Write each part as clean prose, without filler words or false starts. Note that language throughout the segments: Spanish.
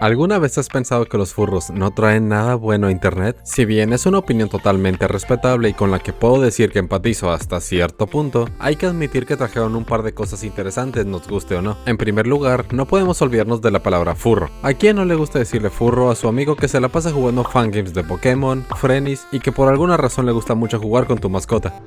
¿Alguna vez has pensado que los furros no traen nada bueno a internet? Si bien es una opinión totalmente respetable y con la que puedo decir que empatizo hasta cierto punto, hay que admitir que trajeron un par de cosas interesantes, nos guste o no. En primer lugar, no podemos olvidarnos de la palabra furro. ¿A quién no le gusta decirle furro a su amigo que se la pasa jugando fangames de Pokémon, Frenis y que por alguna razón le gusta mucho jugar con tu mascota?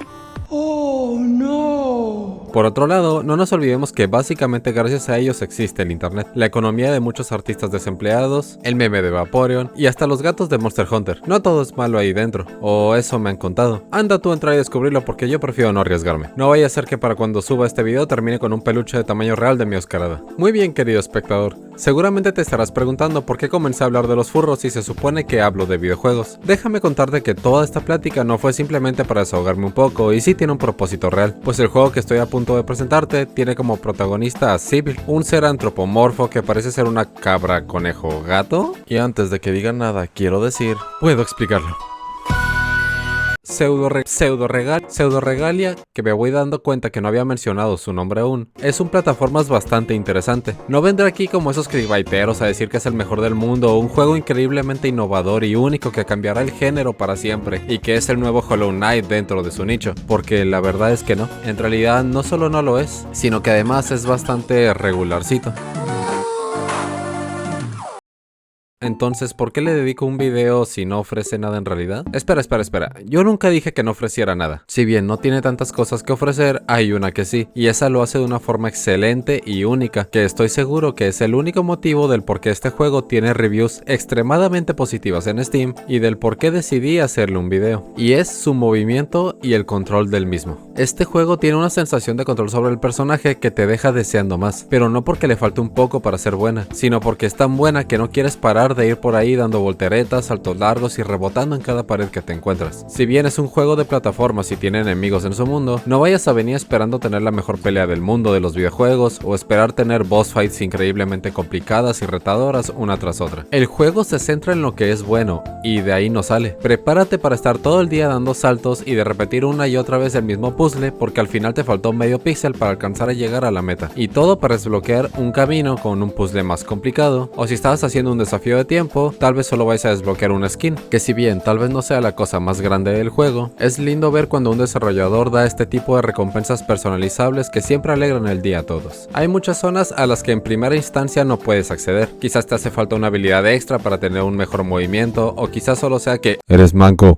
¡Oh, no! Por otro lado, no nos olvidemos que básicamente gracias a ellos existe el internet, la economía de muchos artistas desempleados, el meme de Vaporeon y hasta los gatos de Monster Hunter. No todo es malo ahí dentro, o eso me han contado. Anda tú a entrar y descubrirlo porque yo prefiero no arriesgarme. No vaya a ser que para cuando suba este video termine con un peluche de tamaño real de mi Oscarada. Muy bien, querido espectador, seguramente te estarás preguntando por qué comencé a hablar de los furros si se supone que hablo de videojuegos. Déjame contarte que toda esta plática no fue simplemente para desahogarme un poco y sí tiene un propósito real, pues el juego que estoy a punto de presentarte tiene como protagonista a Sybil, un ser antropomorfo que parece ser una cabra, conejo, gato. Y antes de que diga nada, quiero decir, puedo explicarlo. Pseudoregalia, que me voy dando cuenta que no había mencionado su nombre aún, es un plataformas bastante interesante. No vendré aquí como esos clickbaiteros a decir que es el mejor del mundo o un juego increíblemente innovador y único que cambiará el género para siempre y que es el nuevo Hollow Knight dentro de su nicho, porque la verdad es que no. En realidad no solo no lo es, sino que además es bastante regularcito. Entonces, ¿por qué le dedico un video si no ofrece nada en realidad? Espera, yo nunca dije que no ofreciera nada. Si bien no tiene tantas cosas que ofrecer, hay una que sí, y esa lo hace de una forma excelente y única, que estoy seguro que es el único motivo del por qué este juego tiene reviews extremadamente positivas en Steam y del por qué decidí hacerle un video, y es su movimiento y el control del mismo. Este juego tiene una sensación de control sobre el personaje que te deja deseando más, pero no porque le falte un poco para ser buena, sino porque es tan buena que no quieres parar de ir por ahí dando volteretas, saltos largos y rebotando en cada pared que te encuentras. Si bien es un juego de plataformas y tiene enemigos en su mundo, no vayas a venir esperando tener la mejor pelea del mundo de los videojuegos o esperar tener boss fights increíblemente complicadas y retadoras una tras otra. El juego se centra en lo que es bueno y de ahí no sale. Prepárate para estar todo el día dando saltos y de repetir una y otra vez el mismo puzzle porque al final te faltó medio píxel para alcanzar a llegar a la meta. Y todo para desbloquear un camino con un puzzle más complicado, o si estabas haciendo un desafío de tiempo, tal vez solo vais a desbloquear una skin, que si bien tal vez no sea la cosa más grande del juego, es lindo ver cuando un desarrollador da este tipo de recompensas personalizables que siempre alegran el día a todos. Hay muchas zonas a las que en primera instancia no puedes acceder, quizás te hace falta una habilidad extra para tener un mejor movimiento, o quizás solo sea que eres manco.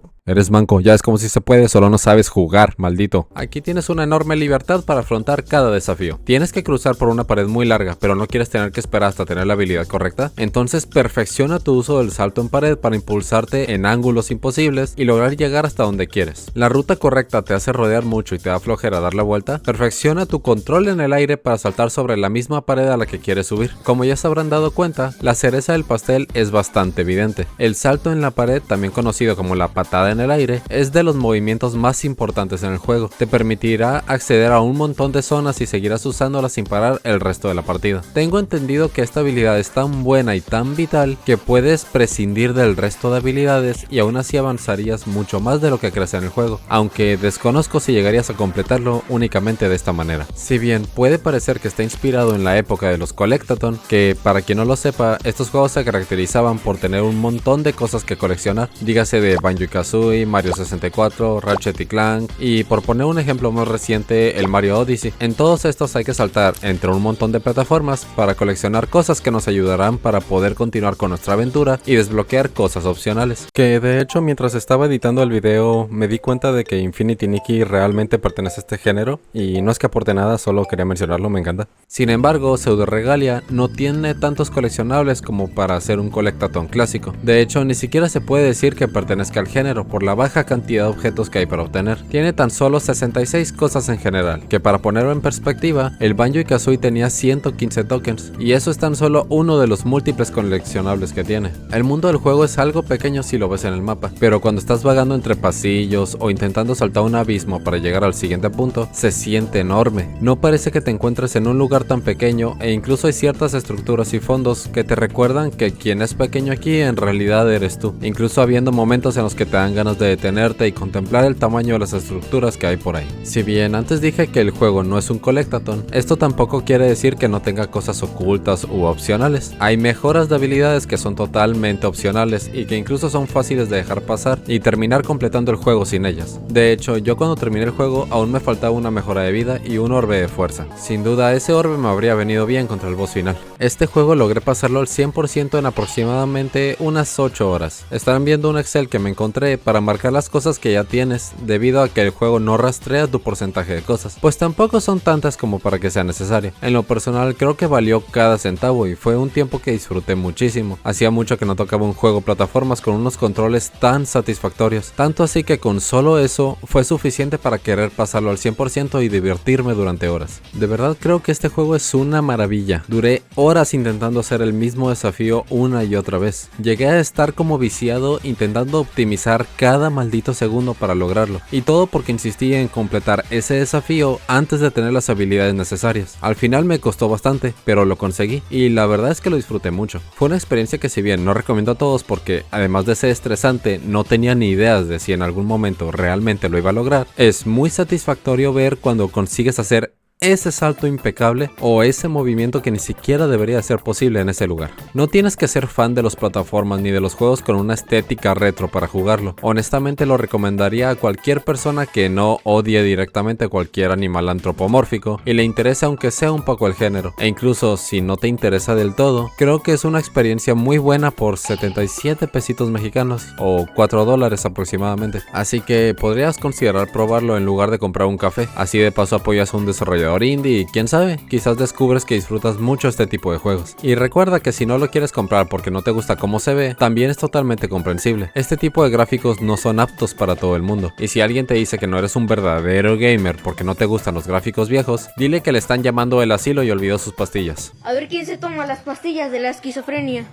Ya es como si se puede, solo no sabes jugar, maldito. Aquí tienes una enorme libertad para afrontar cada desafío. Tienes que cruzar por una pared muy larga, pero no quieres tener que esperar hasta tener la habilidad correcta. Entonces perfecciona tu uso del salto en pared para impulsarte en ángulos imposibles y lograr llegar hasta donde quieres. La ruta correcta te hace rodear mucho y te da flojera dar la vuelta. Perfecciona tu control en el aire para saltar sobre la misma pared a la que quieres subir. Como ya se habrán dado cuenta, la cereza del pastel es bastante evidente. El salto en la pared, también conocido como la patada en el aire, es de los movimientos más importantes en el juego. Te permitirá acceder a un montón de zonas y seguirás usándolas sin parar el resto de la partida. Tengo entendido que esta habilidad es tan buena y tan vital que puedes prescindir del resto de habilidades y aún así avanzarías mucho más de lo que crees en el juego, aunque desconozco si llegarías a completarlo únicamente de esta manera. Si bien puede parecer que está inspirado en la época de los Collectathon, que para quien no lo sepa, estos juegos se caracterizaban por tener un montón de cosas que coleccionar, dígase de Banjo-Kazooie, Mario 64, Ratchet y Clank, y por poner un ejemplo más reciente, el Mario Odyssey. En todos estos hay que saltar entre un montón de plataformas para coleccionar cosas que nos ayudarán para poder continuar con nuestra aventura y desbloquear cosas opcionales. Que de hecho, mientras estaba editando el video me di cuenta de que Infinity Nikki realmente pertenece a este género, y no es que aporte nada, solo quería mencionarlo, me encanta. Sin embargo, Pseudoregalia no tiene tantos coleccionables como para hacer un Collectathon clásico. De hecho, ni siquiera se puede decir que pertenezca al género por la baja cantidad de objetos que hay para obtener. Tiene tan solo 66 cosas en general, que para ponerlo en perspectiva, el Banjo-Kazooie tenía 115 tokens, y eso es tan solo uno de los múltiples coleccionables que tiene. El mundo del juego es algo pequeño si lo ves en el mapa, pero cuando estás vagando entre pasillos o intentando saltar un abismo para llegar al siguiente punto, se siente enorme. No parece que te encuentres en un lugar tan pequeño, e incluso hay ciertas estructuras y fondos que te recuerdan que quien es pequeño aquí en realidad eres tú, incluso habiendo momentos en los que te dan ganas ganas de detenerte y contemplar el tamaño de las estructuras que hay por ahí. Si bien antes dije que el juego no es un collectathon, esto tampoco quiere decir que no tenga cosas ocultas u opcionales. Hay mejoras de habilidades que son totalmente opcionales y que incluso son fáciles de dejar pasar y terminar completando el juego sin ellas. De hecho, yo cuando terminé el juego aún me faltaba una mejora de vida y un orbe de fuerza. Sin duda ese orbe me habría venido bien contra el boss final. Este juego logré pasarlo al 100% en aproximadamente unas 8 horas. Estarán viendo un Excel que me encontré para marcar las cosas que ya tienes, debido a que el juego no rastrea tu porcentaje de cosas, pues tampoco son tantas como para que sea necesario. En lo personal creo que valió cada centavo y fue un tiempo que disfruté muchísimo. Hacía mucho que no tocaba un juego plataformas con unos controles tan satisfactorios, tanto así que con solo eso fue suficiente para querer pasarlo al 100% y divertirme durante horas. De verdad creo que este juego es una maravilla. Duré horas intentando hacer el mismo desafío una y otra vez. Llegué a estar como viciado intentando optimizar cada maldito segundo para lograrlo, y todo porque insistí en completar ese desafío antes de tener las habilidades necesarias. Al final me costó bastante, pero lo conseguí y la verdad es que lo disfruté mucho. Fue una experiencia que si bien no recomiendo a todos porque además de ser estresante no tenía ni ideas de si en algún momento realmente lo iba a lograr, es muy satisfactorio ver cuando consigues hacer ese salto impecable o ese movimiento que ni siquiera debería ser posible en ese lugar. No tienes que ser fan de las plataformas ni de los juegos con una estética retro para jugarlo. Honestamente lo recomendaría a cualquier persona que no odie directamente cualquier animal antropomórfico y le interese aunque sea un poco el género. E incluso si no te interesa del todo, creo que es una experiencia muy buena por 77 pesitos mexicanos o $4 aproximadamente. Así que podrías considerar probarlo en lugar de comprar un café. Así de paso apoyas a un desarrollador indie y quién sabe, quizás descubres que disfrutas mucho este tipo de juegos. Y recuerda que si no lo quieres comprar porque no te gusta cómo se ve, también es totalmente comprensible. Este tipo de gráficos no son aptos para todo el mundo. Y si alguien te dice que no eres un verdadero gamer porque no te gustan los gráficos viejos, dile que le están llamando el asilo y olvidó sus pastillas. A ver quién se toma las pastillas de la esquizofrenia.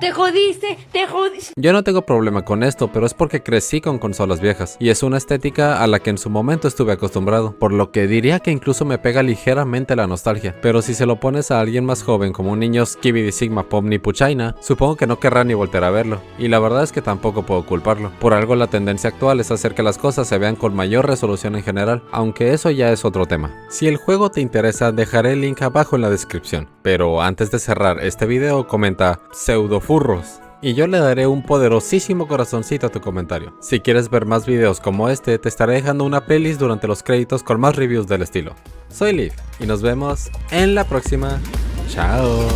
¡Te jodiste! ¡Te jodiste! Yo no tengo problema con esto, pero es porque crecí con consolas viejas y es una estética a la que en su momento estuve acostumbrado, por lo que diría que incluso me pega ligeramente la nostalgia. Pero si se lo pones a alguien más joven como un niño Skibidi Sigma Pomni Puchaina, supongo que no querrá ni volver a verlo, y la verdad es que tampoco puedo culparlo. Por algo la tendencia actual es hacer que las cosas se vean con mayor resolución en general, aunque eso ya es otro tema. Si el juego te interesa, dejaré el link abajo en la descripción, pero antes de cerrar este video comenta pseudofurros y yo le daré un poderosísimo corazoncito a tu comentario. Si quieres ver más videos como este, te estaré dejando una playlist durante los créditos con más reviews del estilo. Soy Liv y nos vemos en la próxima. Chao.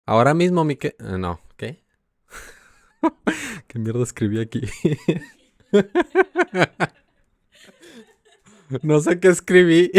Ahora mismo no, ¿qué? ¿Qué mierda escribí aquí? No sé qué escribí.